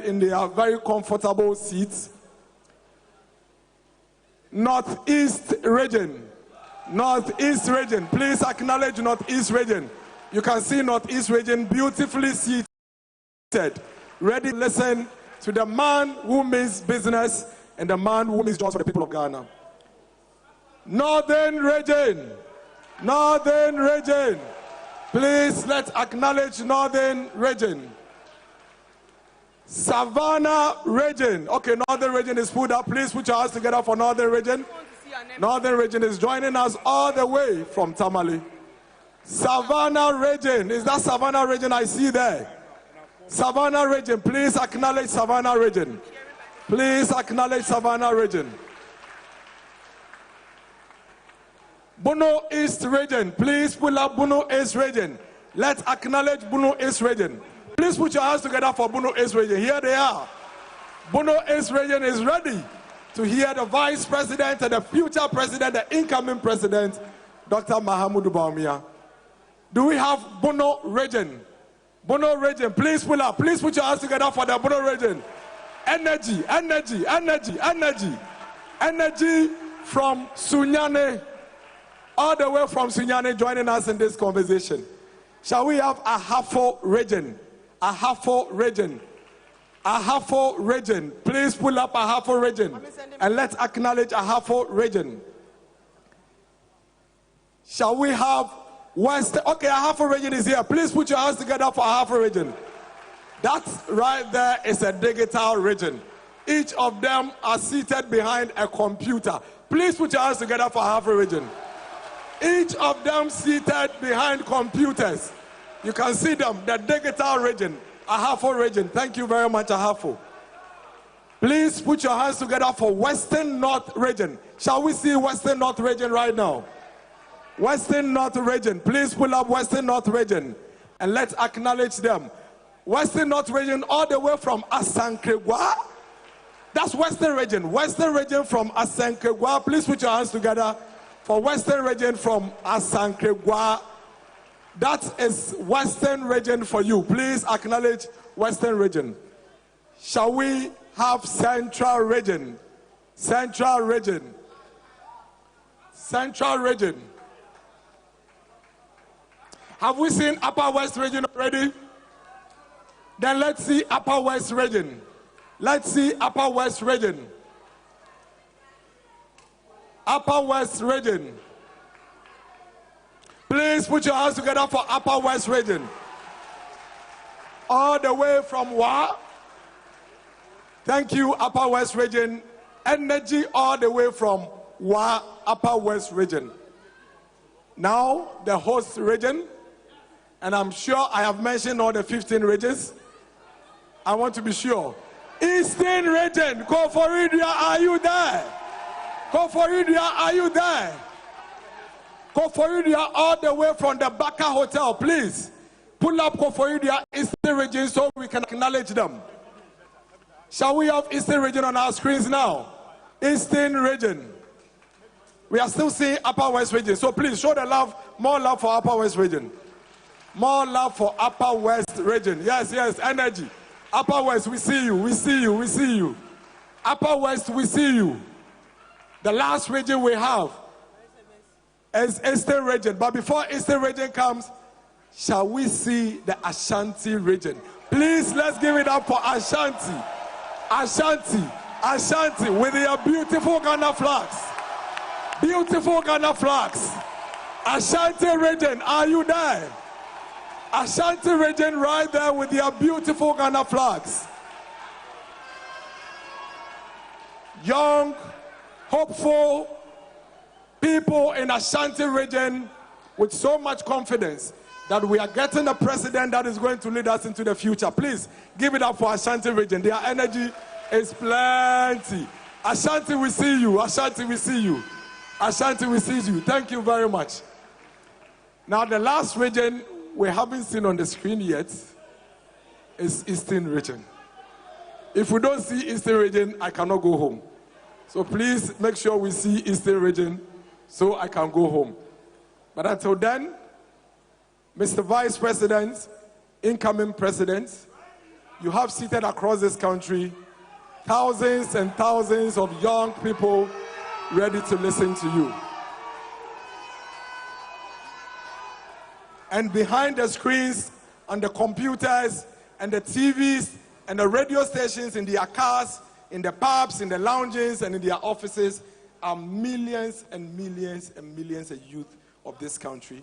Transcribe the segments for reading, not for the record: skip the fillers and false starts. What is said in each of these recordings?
in their very comfortable seats. Northeast region. Northeast region. Please acknowledge Northeast region. You can see Northeast region beautifully seated, ready to listen to the man who means business and the man who means jobs for the people of Ghana. Northern region. Northern region. Please let's acknowledge Northern region. Savannah region. Okay, Northern region is pulled up. Please put your hands together for Northern region. Northern region is joining us all the way from Tamale. Savannah region. Is that Savannah region I see there? Savannah region. Please acknowledge Savannah region. Please acknowledge Savannah region. Bono East region. Please pull up Bono East region. Let's acknowledge Bono East region. Please put your hands together for Bono East region. Here they are. Bono East region is ready to hear the Vice President and the future President, the incoming President, Dr. Mahamudu Bawumia. Do we have Bono region? Bono region, please pull up. Please put your hands together for the Bono region. Energy, energy, energy, energy. Energy from Sunyane, all the way from Sunyane joining us in this conversation. Shall we have a Ahafo region? Ahafo region. Ahafo region. Please pull up Ahafo region. And let's acknowledge Ahafo region. Shall we have West? Okay, Ahafo region is here. Please put your hands together for Ahafo region. That right there is a digital region. Each of them are seated behind a computer. Please put your hands together for Ahafo region. Each of them seated behind computers. You can see them, the digital region, Ahafo region. Thank you very much, Ahafo. Please put your hands together for Western North region. Shall we see Western North region right now? Western North region. Please pull up Western North region and let's acknowledge them. Western North region all the way from Asankregwa. That's Western region. Western region from Asankregwa. Please put your hands together for Western region from Asankregwa. That is Western region for you. Please acknowledge Western region. Shall we have Central region? Central region. Central region. Have we seen Upper West region already? Then let's see Upper West region. Let's see Upper West region. Upper West region. Please put your hands together for Upper West region. All the way from Wa. Thank you, Upper West region. Energy all the way from Wa, Upper West region. Now, the host region. And I'm sure I have mentioned all the 15 regions. I want to be sure. Eastern region. Koforidia, are you there? Koforidia, are you there? Koforidia all the way from the Baka Hotel, please. Pull up Koforidia Eastern region so we can acknowledge them. Shall we have Eastern region on our screens now? Eastern region. We are still seeing Upper West region. So please show the love, more love for Upper West region. More love for Upper West region. Yes, yes, energy. Upper West, we see you, we see you, we see you. Upper West, we see you. The last region we have is Eastern region. But before Eastern region comes, shall we see the Ashanti region? Please, let's give it up for Ashanti. Ashanti, Ashanti, with your beautiful Ghana flags. Beautiful Ghana flags. Ashanti region, are you there? Ashanti region right there with your beautiful Ghana flags. Young, hopeful people in Ashanti region with so much confidence that we are getting a president that is going to lead us into the future. Please give it up for Ashanti region. Their energy is plenty. Ashanti, we see you. Ashanti, we see you. Ashanti, we see you. Thank you very much. Now, the last region we haven't seen on the screen yet is Eastern region. If we don't see Eastern region, I cannot go home. So please make sure we see Eastern region so I can go home. But until then, Mr. Vice President, incoming President, you have seated across this country thousands and thousands of young people ready to listen to you. And behind the screens and the computers and the TVs and the radio stations in their cars, in the pubs, in the lounges, and in their offices are millions and millions and millions of youth of this country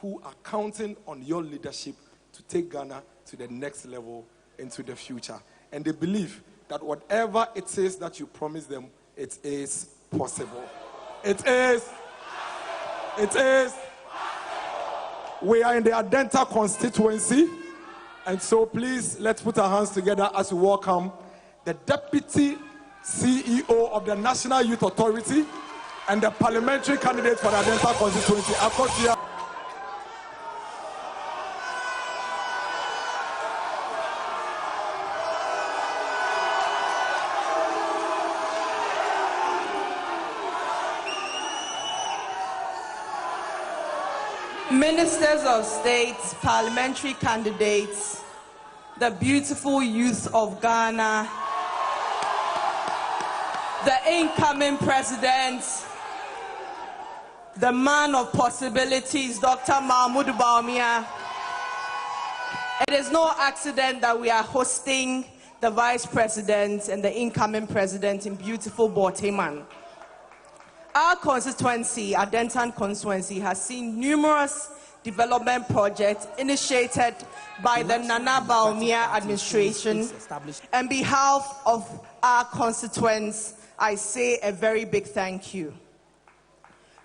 who are counting on your leadership to take Ghana to the next level into the future. And they believe that whatever it is that you promise them, it is possible. It is. It is. We are in the Adenta constituency, and so please let's put our hands together as we welcome the Deputy CEO of the National Youth Authority and the parliamentary candidate for the Adenta constituency, Akosia. Ministers of State, parliamentary candidates, the beautiful youth of Ghana, the incoming president, the man of possibilities, Dr. Bawumia. It is no accident that we are hosting the vice president and the incoming president in beautiful Boteman. Our constituency, Adentan constituency, has seen numerous development projects initiated by the Nana Bawumia administration. On behalf of our constituents, I say a very big thank you.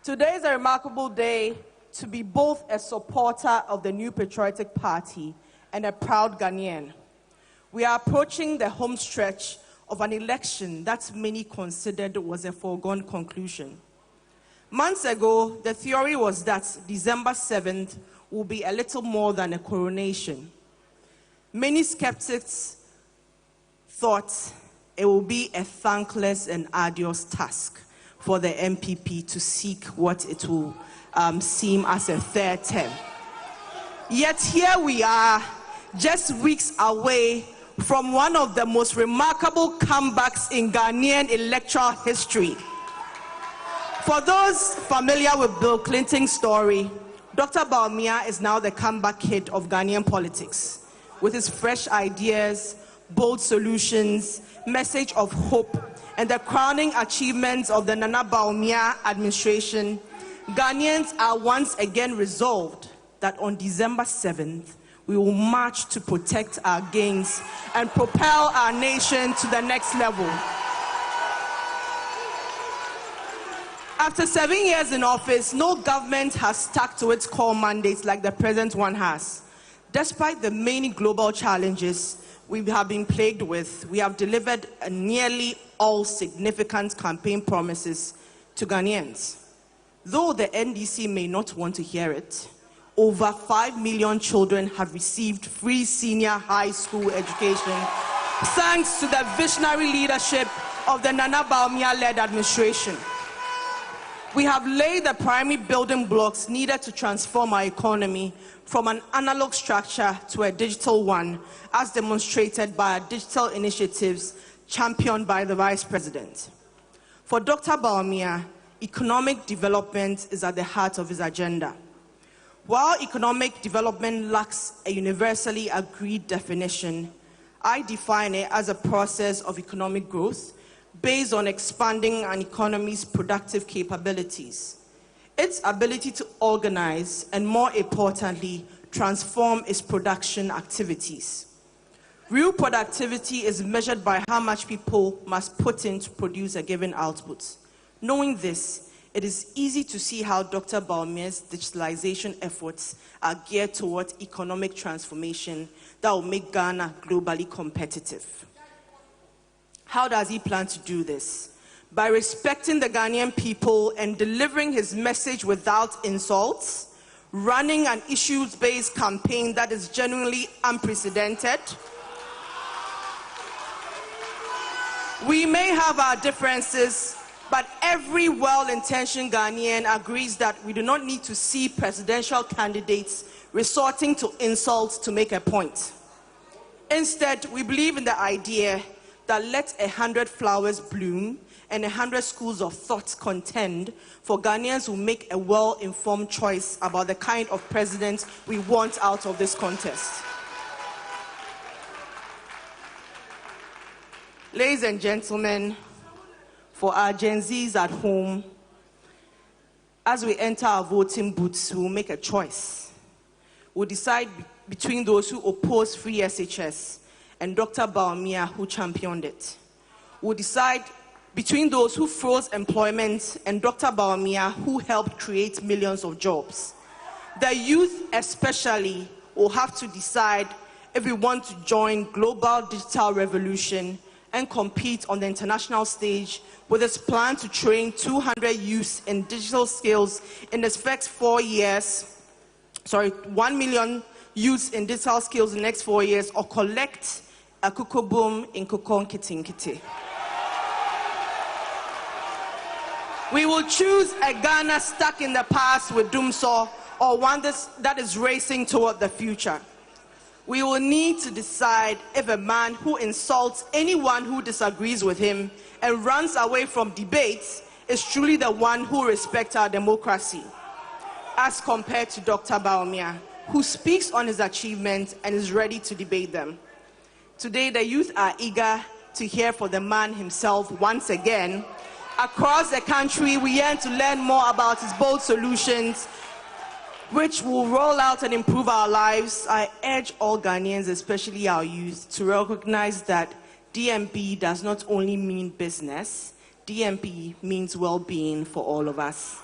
Today is a remarkable day to be both a supporter of the New Patriotic Party and a proud Ghanaian. We are approaching the home stretch of an election that many considered was a foregone conclusion. Months ago, the theory was that December 7th will be a little more than a coronation. Many skeptics thought it will be a thankless and arduous task for the MPP to seek what it will seem as a third term. Yet here we are, just weeks away from one of the most remarkable comebacks in Ghanaian electoral history. For those familiar with Bill Clinton's story, Dr. Bawumia is now the comeback kid of Ghanaian politics. With his fresh ideas, bold solutions, message of hope, and the crowning achievements of the Nana Bawumia administration, Ghanaians are once again resolved that on December 7th, we will march to protect our gains and propel our nation to the next level. After 7 years in office, no government has stuck to its core mandates like the present one has. Despite the many global challenges we have been plagued with, we have delivered nearly all significant campaign promises to Ghanaians. Though the NDC may not want to hear it, over 5 million children have received free senior high school education thanks to the visionary leadership of the Nana Bawumia-led administration. We have laid the primary building blocks needed to transform our economy from an analog structure to a digital one, as demonstrated by our digital initiatives championed by the Vice President. For Dr. Bawumia, economic development is at the heart of his agenda. While economic development lacks a universally agreed definition, I define it as a process of economic growth based on expanding an economy's productive capabilities, its ability to organize, and more importantly, transform its production activities. Real productivity is measured by how much people must put in to produce a given output. Knowing this, it is easy to see how Dr. Bawumia's digitalization efforts are geared towards economic transformation that will make Ghana globally competitive. How does he plan to do this? By respecting the Ghanaian people and delivering his message without insults, running an issues-based campaign that is genuinely unprecedented. We may have our differences, but every well-intentioned Ghanaian agrees that we do not need to see presidential candidates resorting to insults to make a point. Instead, we believe in the idea that let 100 flowers bloom and 100 schools of thought contend for Ghanaians who make a well-informed choice about the kind of president we want out of this contest. Ladies and gentlemen, for our Gen Zs at home, as we enter our voting booths, we will make a choice. We'll decide between those who oppose free SHS and Dr. Bawumia, who championed it. We'll decide between those who froze employment and Dr. Bawumia, who helped create millions of jobs. The youth especially will have to decide if we want to join global digital revolution and compete on the international stage with its plan to train 200 youths in digital skills in the next 4 years, 1 million youths in digital skills in the next 4 years, or collect a cocoa boom in Kokon Kitinkiti. We will choose a Ghana stuck in the past with Dumso, or one that is racing toward the future. We will need to decide if a man who insults anyone who disagrees with him and runs away from debates is truly the one who respects our democracy, as compared to Dr. Bawumia, who speaks on his achievements and is ready to debate them. Today, the youth are eager to hear from the man himself once again. Across the country, we yearn to learn more about his bold solutions, which will roll out and improve our lives. I urge all Ghanaians, especially our youth, to recognize that DMP does not only mean business, DMP means well-being for all of us.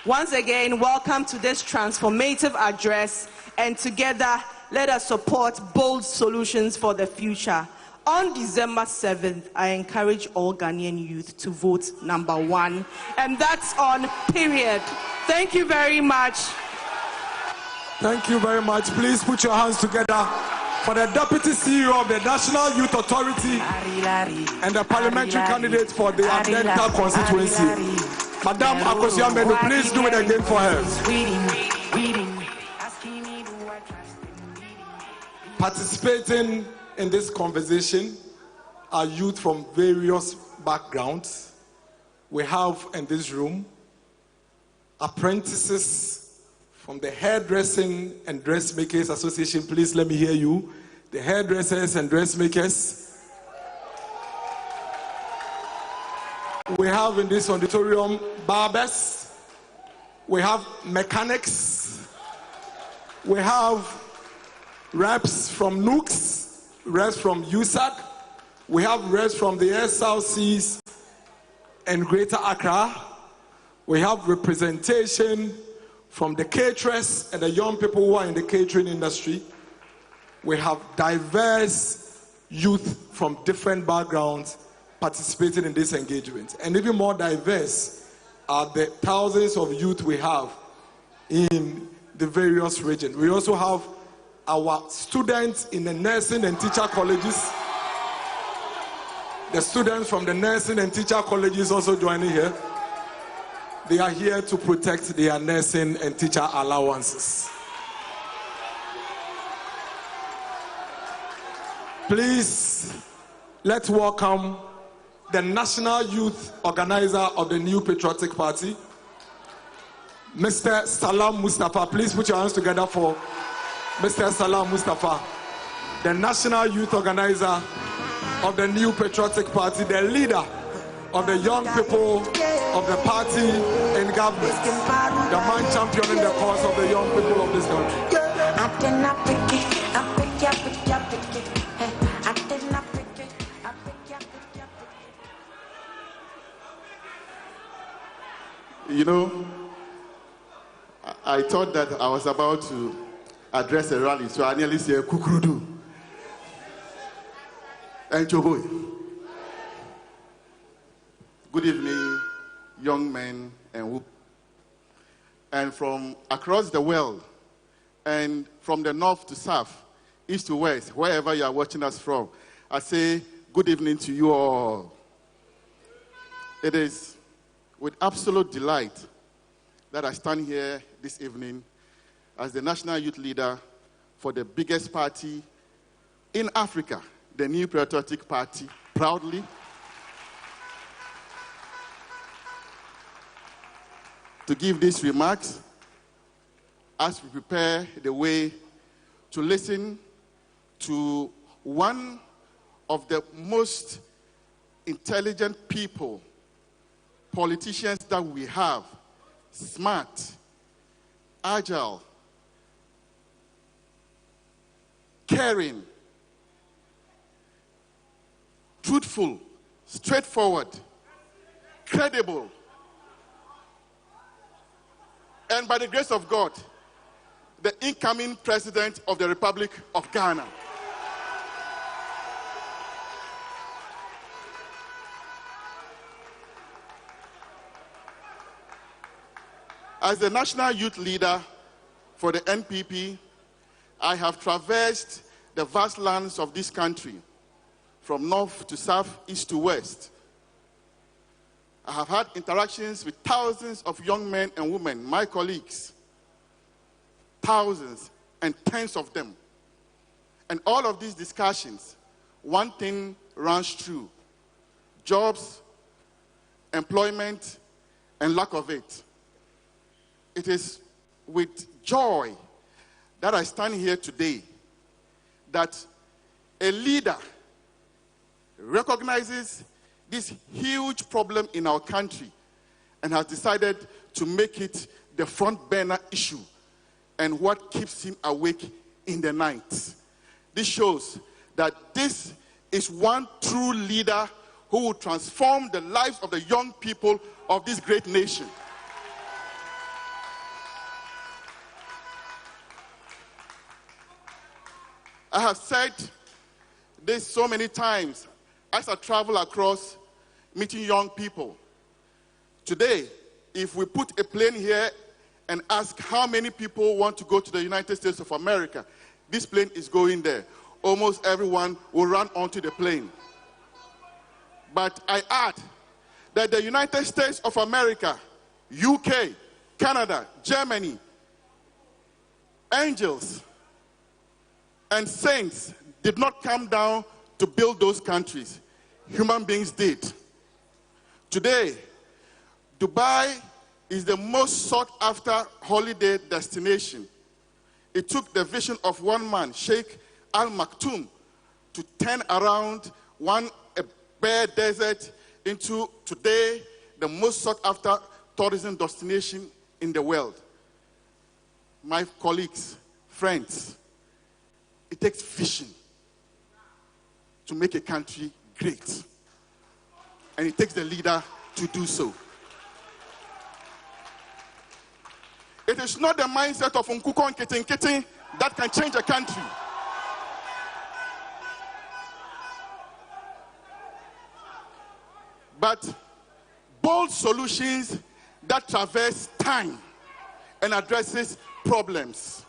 Once again, welcome to this transformative address, and together, let us support bold solutions for the future. On December 7th, I encourage all Ghanaian youth to vote number 1, and that's on period. Thank you very much. Thank you very much. Please put your hands together for the Deputy CEO of the National Youth Authority and the parliamentary candidate for the Adenta constituency. Madame Akosua-Menu, please do it again for her. Participating in this conversation are youth from various backgrounds. We have in this room apprentices from the Hairdressing and Dressmakers Association. Please let me hear you. The hairdressers and dressmakers. We have in this auditorium barbers. We have mechanics. We have reps from NUCS, reps from USAC. We have reps from the SLCs and Greater Accra. We have representation from the caterers and the young people who are in the catering industry. We have diverse youth from different backgrounds participating in this engagement. And even more diverse are the thousands of youth we have in the various regions. We also have our students in the nursing and teacher colleges. The students from the nursing and teacher colleges also joining here. They are here to protect their nursing and teacher allowances. Please, let's welcome the National Youth Organizer of the New Patriotic Party, Mr. Salam Mustafa. Please put your hands together for Mr. Salam Mustafa, the National Youth Organizer of the New Patriotic Party, the leader of the young people of the party in government, the man championing the cause of the young people of this country. You know, I thought that I was about to address a rally, so I nearly said Kukurudu and Choboy. Good evening, young men and women. And from across the world, and from the north to south, east to west, wherever you are watching us from, I say good evening to you all. It is with absolute delight that I stand here this evening as the national youth leader for the biggest party in Africa, the New Patriotic Party proudly to give these remarks as we prepare the way to listen to one of the most intelligent people, politicians that we have, smart, agile, caring, truthful, straightforward, credible, and by the grace of God, the incoming president of the Republic of Ghana. As the national youth leader for the NPP, I have traversed the vast lands of this country, from north to south, east to west. I have had interactions with thousands of young men and women, my colleagues, thousands and tens of them. And all of these discussions, one thing runs true: jobs, employment, and lack of it. It is with joy that I stand here today that a leader recognizes this huge problem in our country and has decided to make it the front burner issue and what keeps him awake in the night. This shows that this is one true leader who will transform the lives of the young people of this great nation. I have said this so many times as I travel across meeting young people. Today, if we put a plane here and ask how many people want to go to the United States of America, this plane is going there. Almost everyone will run onto the plane. But I add that the United States of America, UK, Canada, Germany, angels, and saints did not come down to build those countries. Human beings did. Today, Dubai is the most sought after holiday destination. It took the vision of one man, Sheikh Al Maktoum, to turn around a bare desert into today the most sought after tourism destination in the world. My colleagues, friends, it takes vision to make a country great. And it takes the leader to do so. It is not the mindset of Nkuko and Kitten that can change a country. But bold solutions that traverse time and addresses problems.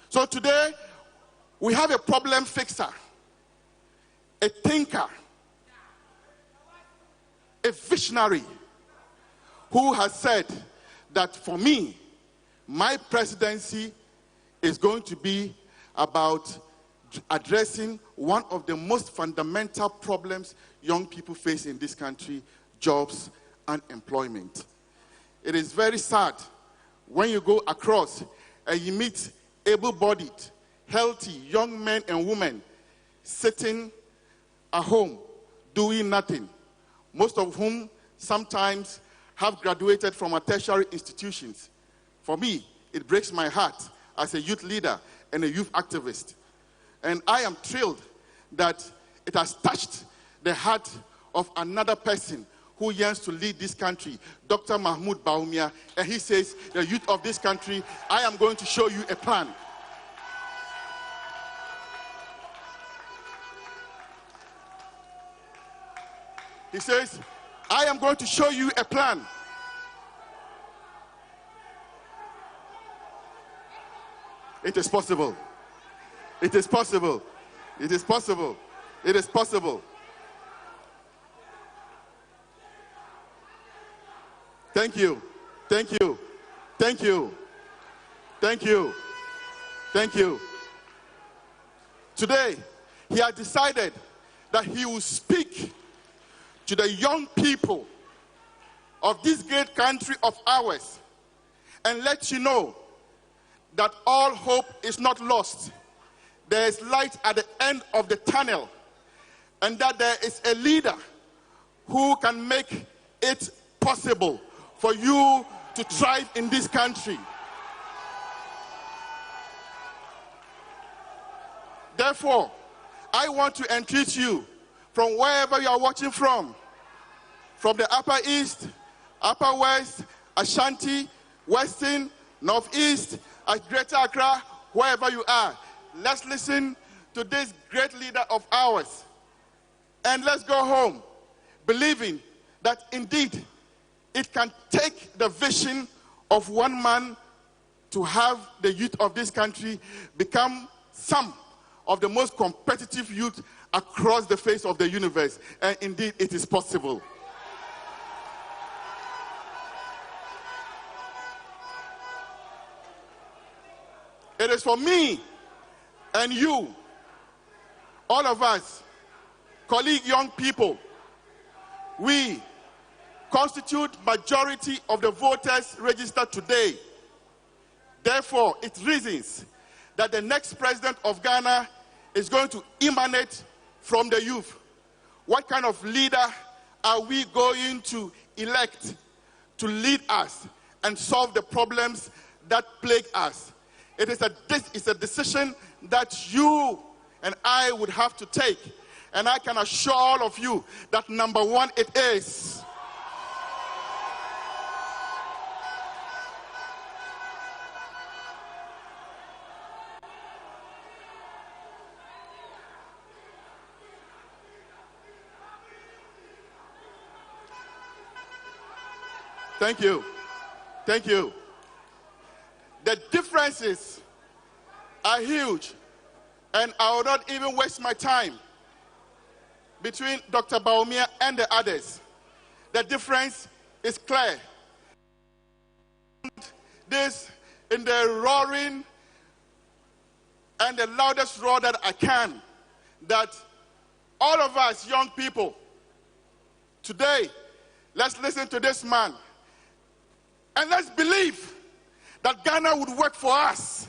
So today, we have a problem fixer, a thinker, a visionary who has said that for me, my presidency is going to be about addressing one of the most fundamental problems young people face in this country: jobs and employment. It is very sad when you go across and you meet able-bodied, healthy young men and women sitting at home doing nothing, most of whom sometimes have graduated from our tertiary institutions. For me, it breaks my heart as a youth leader and a youth activist. And I am thrilled that it has touched the heart of another person who yearns to lead this country, Dr. Mahmoud Bawumia, and he says, the youth of this country, I am going to show you a plan. He says, I am going to show you a plan. It is possible. It is possible. It is possible. It is possible. Thank you. Thank you. Thank you. Thank you. Thank you. Today, he has decided that he will speak to the young people of this great country of ours and let you know that all hope is not lost. There is light at the end of the tunnel, and that there is a leader who can make it possible for you to thrive in this country. Therefore, I want to entreat you from wherever you are watching from the Upper East, Upper West, Ashanti, Western, Northeast, Greater Accra, wherever you are. Let's listen to this great leader of ours. And let's go home believing that indeed it can take the vision of one man to have the youth of this country become some of the most competitive youth across the face of the universe. And indeed, it is possible. It is for me and you, all of us, colleague young people, we constitute majority of the voters registered today. Therefore, it reasons that the next president of Ghana is going to emanate from the youth. What kind of leader are we going to elect to lead us and solve the problems that plague us? This is a decision that you and I would have to take. And I can assure all of you that number one, it is. Thank you. Thank you. The differences are huge, and I will not even waste my time between Dr. Bawumia and the others. The difference is clear. This in the roaring and the loudest roar that I can, that all of us young people, today, let's listen to this man. And let's believe that Ghana would work for us,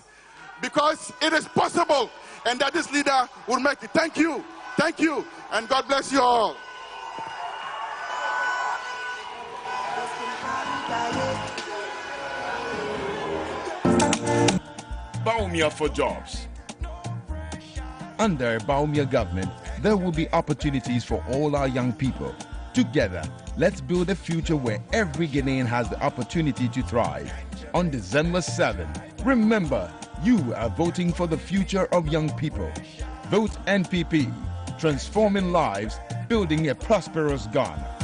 because it is possible, and that this leader will make it. Thank you, and God bless you all. Bawumia for jobs. Under Bawumia government, there will be opportunities for all our young people. Together, let's build a future where every Ghanaian has the opportunity to thrive. On December 7, remember, you are voting for the future of young people. Vote NPP, transforming lives, building a prosperous Ghana.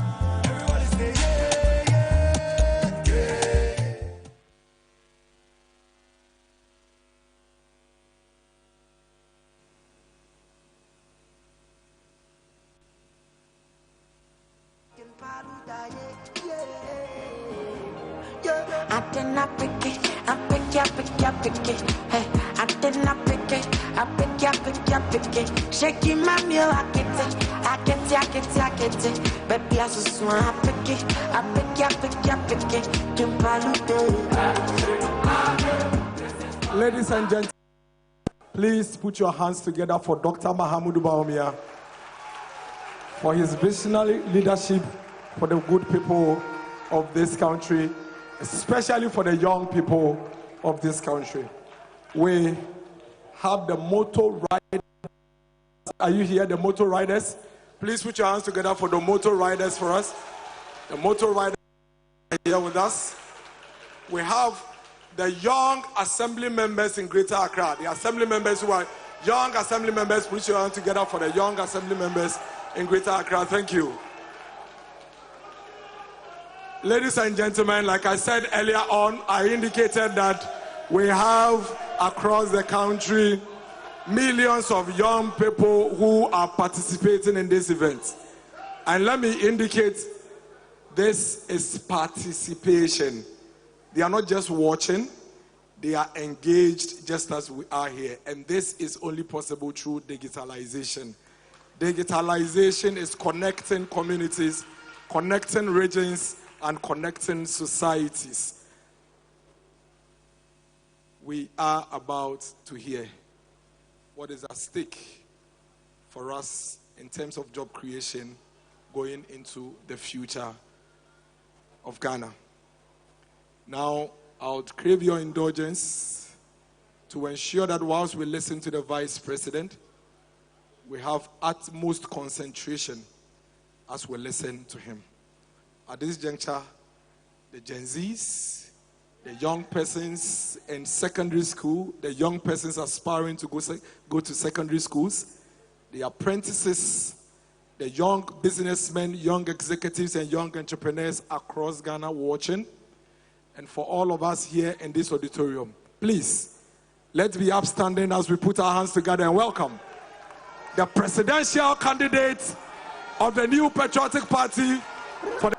Shaking my meal, I get it. Baby, I just want to pick it. Ladies and gentlemen, please put your hands together for Dr. Mahamudu Bawumia for his visionary leadership for the good people of this country, especially for the young people of this country. We have the motor riders. Are you here, the motor riders? Please put your hands together for the motor riders for us. The motor riders are here with us. We have the young assembly members in Greater Accra. The assembly members who are young assembly members, put your hands together for the young assembly members in Greater Accra. Thank you. Ladies and gentlemen, like I said earlier on, I indicated that we have across the country millions of young people who are participating in this event. And let me indicate, this is participation. They are not just watching, They are engaged just as we are here. And this is only possible through digitalization. Digitalization is connecting communities, connecting regions, and connecting societies. We are about to hear what is at stake for us in terms of job creation going into the future of Ghana. Now, I would crave your indulgence to ensure that whilst we listen to the Vice President, we have utmost concentration as we listen to him. At this juncture, the Gen Zs, the young persons in secondary school, the young persons aspiring to go to secondary schools, the apprentices, the young businessmen, young executives, and young entrepreneurs across Ghana watching, and for all of us here in this auditorium, please, let's be upstanding as we put our hands together and welcome the presidential candidate of the New Patriotic Party for the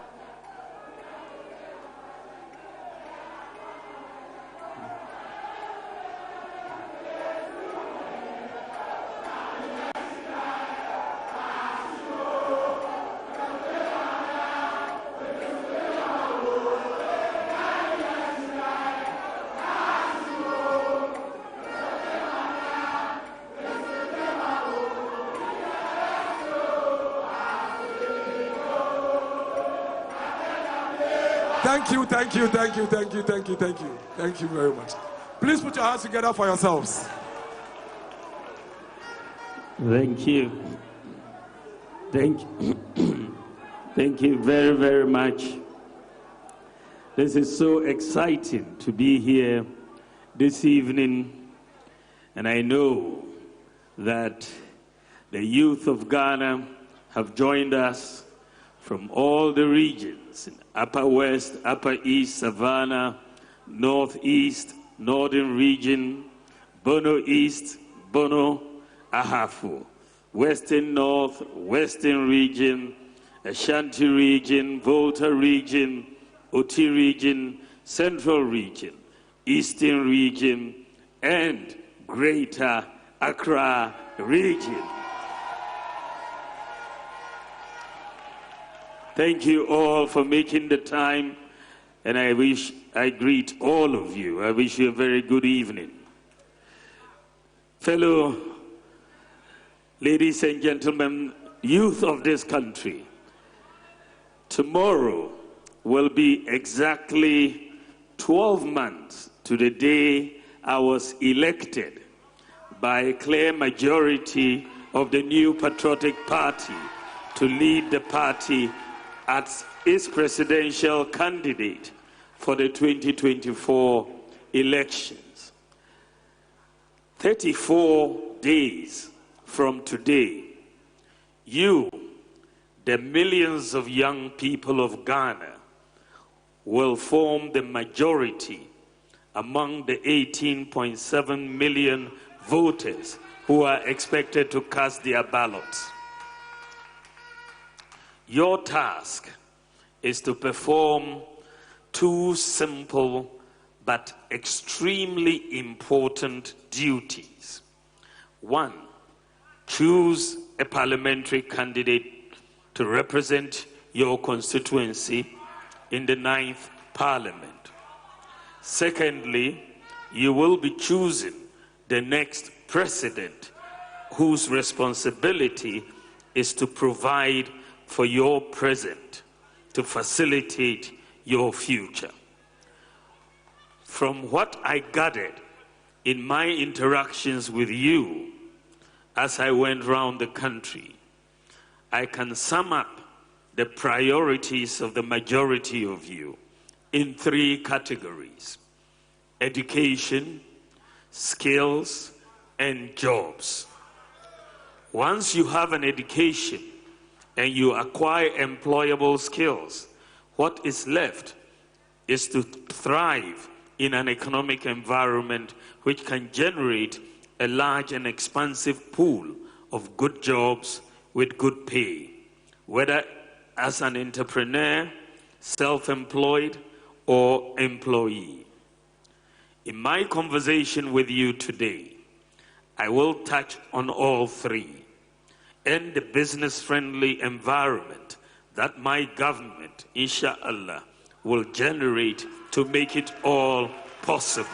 Thank you very much. Please put your hands together for yourselves. Thank you. Thank you very, very much. This is so exciting to be here this evening, and I know that the youth of Ghana have joined us from all the regions, in Upper West, Upper East, Savannah, Northeast, Northern region, Bono East, Bono, Ahafo, Western North, Western region, Ashanti region, Volta region, Oti region, Central region, Eastern region, and Greater Accra region. Thank you all for making the time, and I greet all of you. I wish you a very good evening. Fellow ladies and gentlemen, youth of this country, tomorrow will be exactly 12 months to the day I was elected by a clear majority of the New Patriotic Party to lead the party as its presidential candidate for the 2024 elections. 34 days from today, you, the millions of young people of Ghana, will form the majority among the 18.7 million voters who are expected to cast their ballots. Your task is to perform two simple but extremely important duties. One, choose a parliamentary candidate to represent your constituency in the 9th Parliament. Secondly, you will be choosing the next president whose responsibility is to provide for your present, to facilitate your future. From what I gathered in my interactions with you as I went around the country, I can sum up the priorities of the majority of you in 3 categories: education, skills, and jobs. Once you have an education and you acquire employable skills, what is left is to thrive in an economic environment which can generate a large and expansive pool of good jobs with good pay, whether as an entrepreneur, self-employed, or employee. In my conversation with you today, I will touch on all three and the business-friendly environment that my government, inshallah, will generate to make it all possible.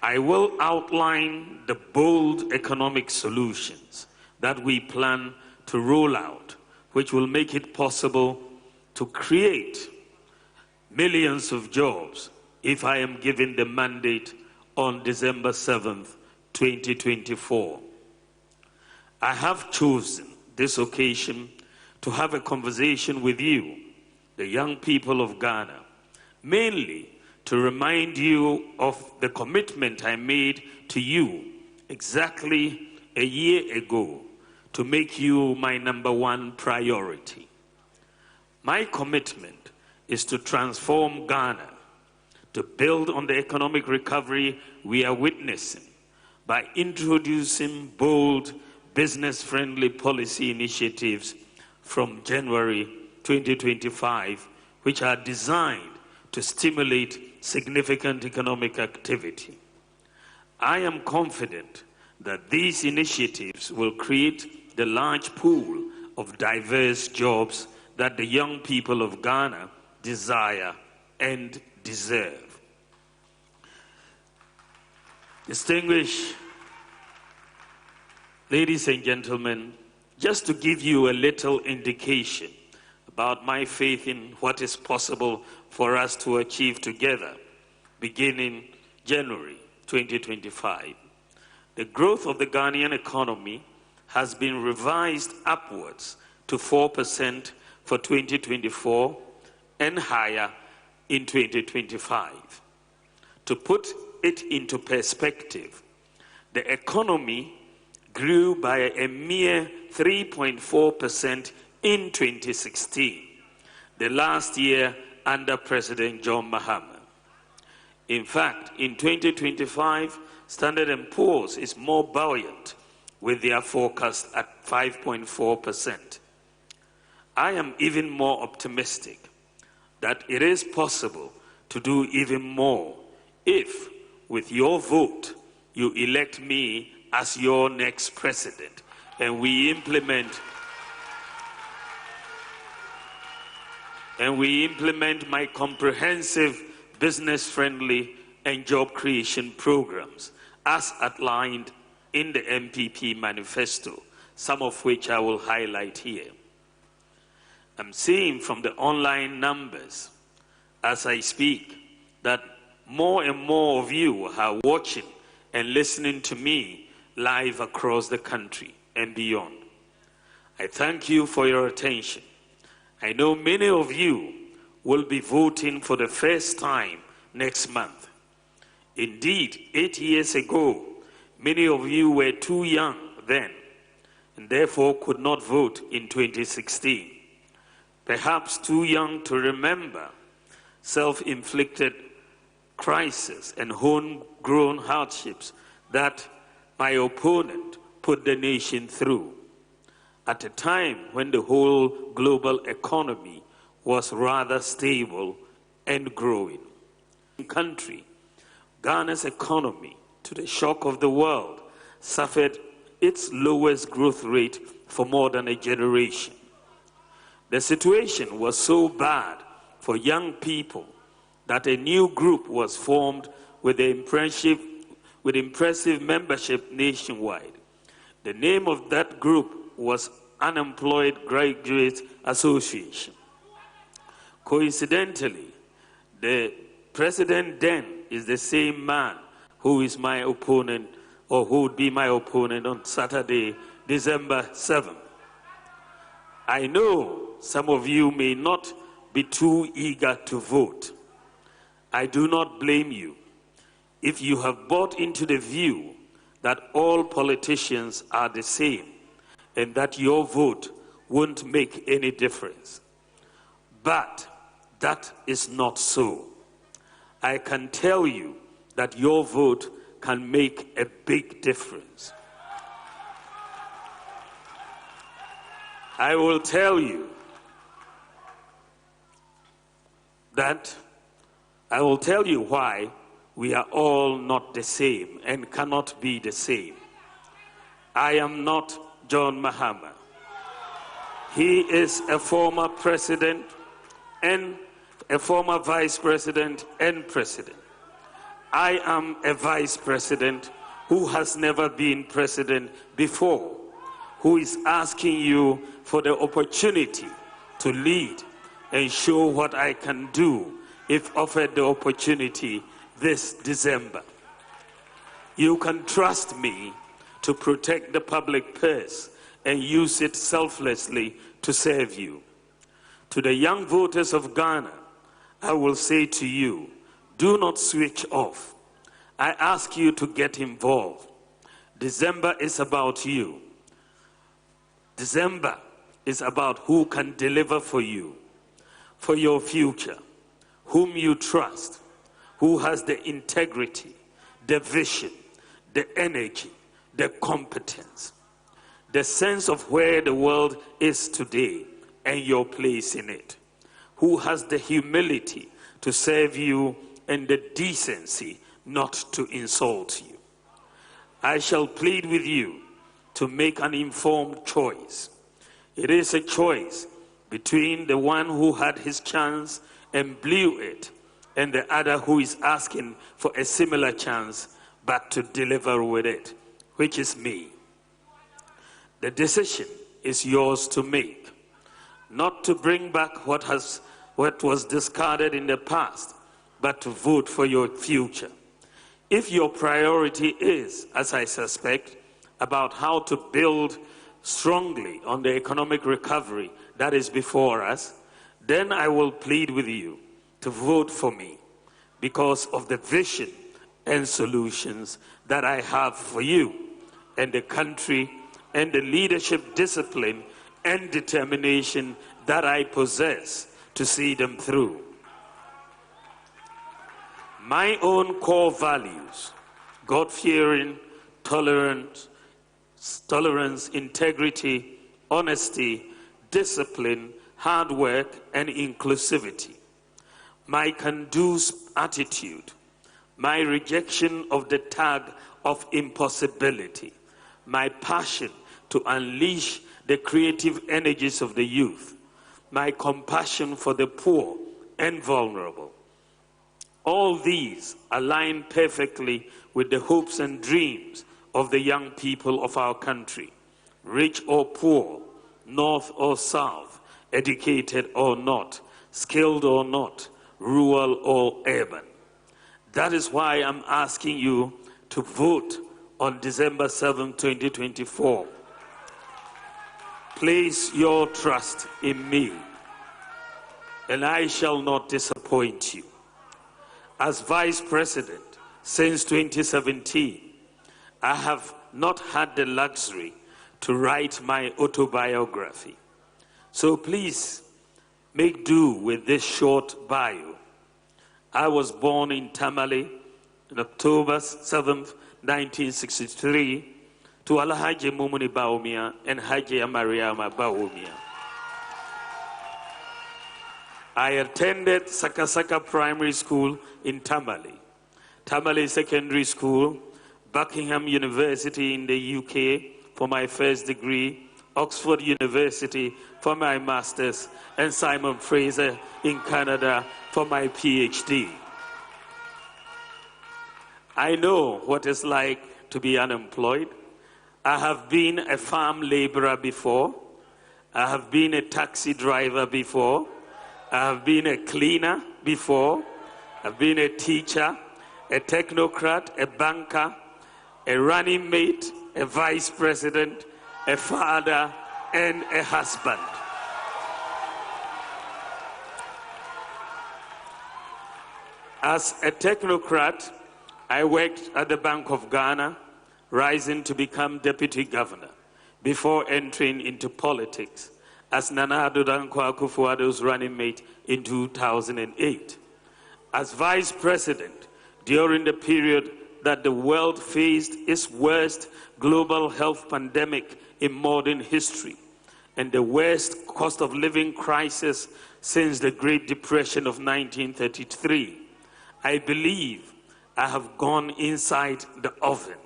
I will outline the bold economic solutions that we plan to roll out, which will make it possible to create millions of jobs if I am given the mandate on December 7th, 2024. I have chosen this occasion to have a conversation with you, the young people of Ghana, mainly to remind you of the commitment I made to you exactly a year ago to make you my #1 priority. My commitment is to transform Ghana, to build on the economic recovery we are witnessing by introducing bold, business-friendly policy initiatives from January 2025, which are designed to stimulate significant economic activity. I am confident that these initiatives will create the large pool of diverse jobs that the young people of Ghana desire and deserve. Distinguished ladies and gentlemen, just to give you a little indication about my faith in what is possible for us to achieve together, beginning January 2025. The growth of the Ghanaian economy has been revised upwards to 4% for 2024 and higher in 2025. To put it into perspective, the economy grew by a mere 3.4% in 2016, the last year under President John Mahama. In fact, in 2025, Standard & Poor's is more buoyant with their forecast at 5.4%. I am even more optimistic that it is possible to do even more if, with your vote, you elect me as your next president and we implement my comprehensive business-friendly and job creation programs as outlined in the MPP manifesto, some of which I will highlight here. I'm seeing from the online numbers as I speak that more and more of you are watching and listening to me live across the country and beyond. I thank you for your attention. I know many of you will be voting for the first time next month. Indeed, 8 years ago, many of you were too young then and therefore could not vote in 2016. Perhaps too young to remember self-inflicted crisis and homegrown hardships that my opponent put the nation through at a time when the whole global economy was rather stable and growing. In country, Ghana's economy, to the shock of the world, suffered its lowest growth rate for more than a generation. The situation was so bad for young people that a new group was formed with impressive membership nationwide. The name of that group was Unemployed Graduates Association. Coincidentally, the president then is the same man who is my opponent, or who would be my opponent on Saturday, December 7th. I know some of you may not be too eager to vote. I do not blame you if you have bought into the view that all politicians are the same and that your vote won't make any difference. But that is not so. I can tell you that your vote can make a big difference. I will tell you that I will tell you why we are all not the same and cannot be the same. I am not John Mahama. He is a former president and a former vice president and president. I am a vice president who has never been president before, who is asking you for the opportunity to lead and show what I can do if offered the opportunity this December. You can trust me to protect the public purse and use it selflessly to serve you. To the young voters of Ghana, I will say to you, do not switch off. I ask you to get involved. December is about you. December is about who can deliver for you, for your future, whom you trust, who has the integrity, the vision, the energy, the competence, the sense of where the world is today and your place in it, who has the humility to serve you and the decency not to insult you. I shall plead with you to make an informed choice. It is a choice between the one who had his chance and blew it and the other who is asking for a similar chance but to deliver with it, which is me. The decision is yours to make, not to bring back what was discarded in the past, but to vote for your future. If your priority is, as I suspect, about how to build strongly on the economic recovery that is before us, then I will plead with you to vote for me because of the vision and solutions that I have for you and the country and the leadership discipline and determination that I possess to see them through. My own core values, God-fearing, tolerance, integrity, honesty, discipline, hard work, and inclusivity. My can-do attitude, my rejection of the tag of impossibility, my passion to unleash the creative energies of the youth, my compassion for the poor and vulnerable. All these align perfectly with the hopes and dreams of the young people of our country, rich or poor, north or south, educated or not, skilled or not, rural or urban. That is why I'm asking you to vote on December 7, 2024. Place your trust in me, and I shall not disappoint you. As Vice President since 2017, I have not had the luxury to write my autobiography. So please make do with this short bio. I was born in Tamale on October 7th, 1963, to Alhaji Mumuni Bawumia and Haji Mariama Bawumia. I attended Sakasaka Primary School in Tamale, Tamale Secondary School, Buckingham University in the UK for my first degree, Oxford University for my master's, and Simon Fraser in Canada for my PhD. I know what it's like to be unemployed. I have been a farm laborer before. I have been a taxi driver before. I have been a cleaner before. I've been a teacher, a technocrat, a banker, a running mate, a vice president, a father, and a husband. As a technocrat, I worked at the Bank of Ghana, rising to become deputy governor before entering into politics as Nana Addo Dankwa Akufo-Addo's running mate in 2008. As vice president during the period that the world faced its worst global health pandemic in modern history and the worst cost of living crisis since the Great Depression of 1933, I believe I have gone inside the oven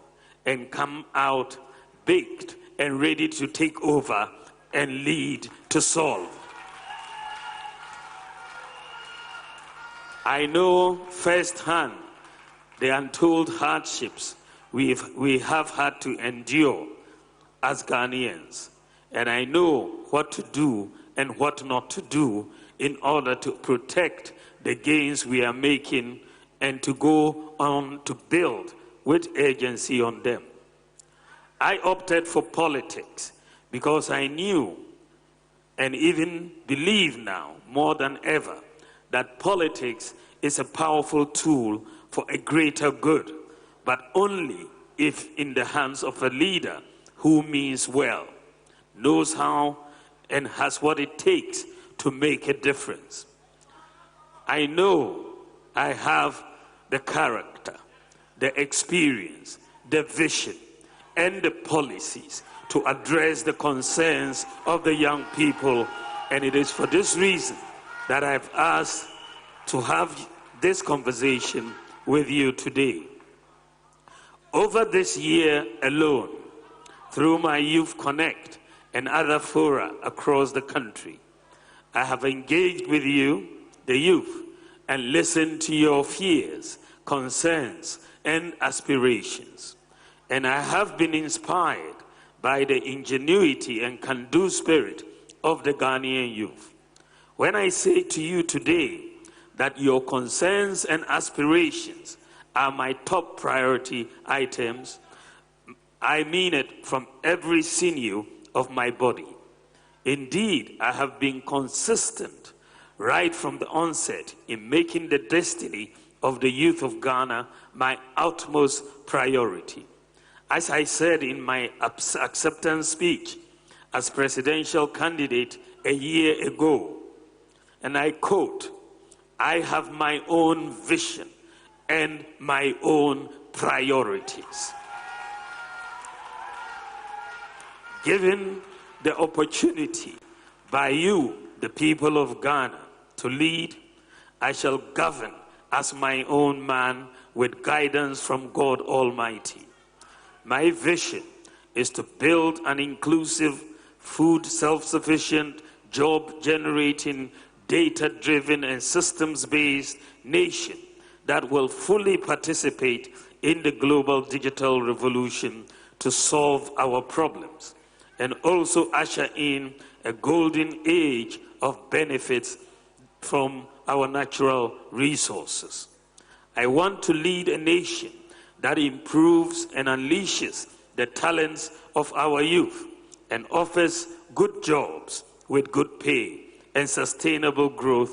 and come out baked and ready to take over and lead to solve. I know firsthand the untold hardships we have had to endure as Ghanaians, and I know what to do and what not to do in order to protect the gains we are making and to go on to build with urgency on them. I opted for politics because I knew and even believe now more than ever that politics is a powerful tool for a greater good, but only if in the hands of a leader who means well, knows how, and has what it takes to make a difference. I know I have the character, the experience, the vision, and the policies to address the concerns of the young people, and it is for this reason that I've asked to have this conversation with you today. Over this year alone, through my Youth Connect and other fora across the country, I have engaged with you, the youth, and listened to your fears, concerns, and aspirations. And I have been inspired by the ingenuity and can-do spirit of the Ghanaian youth. When I say to you today that your concerns and aspirations are my top priority items, I mean it from every sinew of my body. Indeed, I have been consistent right from the onset in making the destiny of the youth of Ghana my utmost priority. As I said in my acceptance speech as presidential candidate a year ago, and I quote, "I have my own vision and my own priorities." Given the opportunity by you, the people of Ghana, to lead, I shall govern as my own man with guidance from God Almighty. My vision is to build an inclusive, food self-sufficient, job-generating, data-driven and systems-based nation that will fully participate in the global digital revolution to solve our problems, and also usher in a golden age of benefits from our natural resources. I want to lead a nation that improves and unleashes the talents of our youth and offers good jobs with good pay and sustainable growth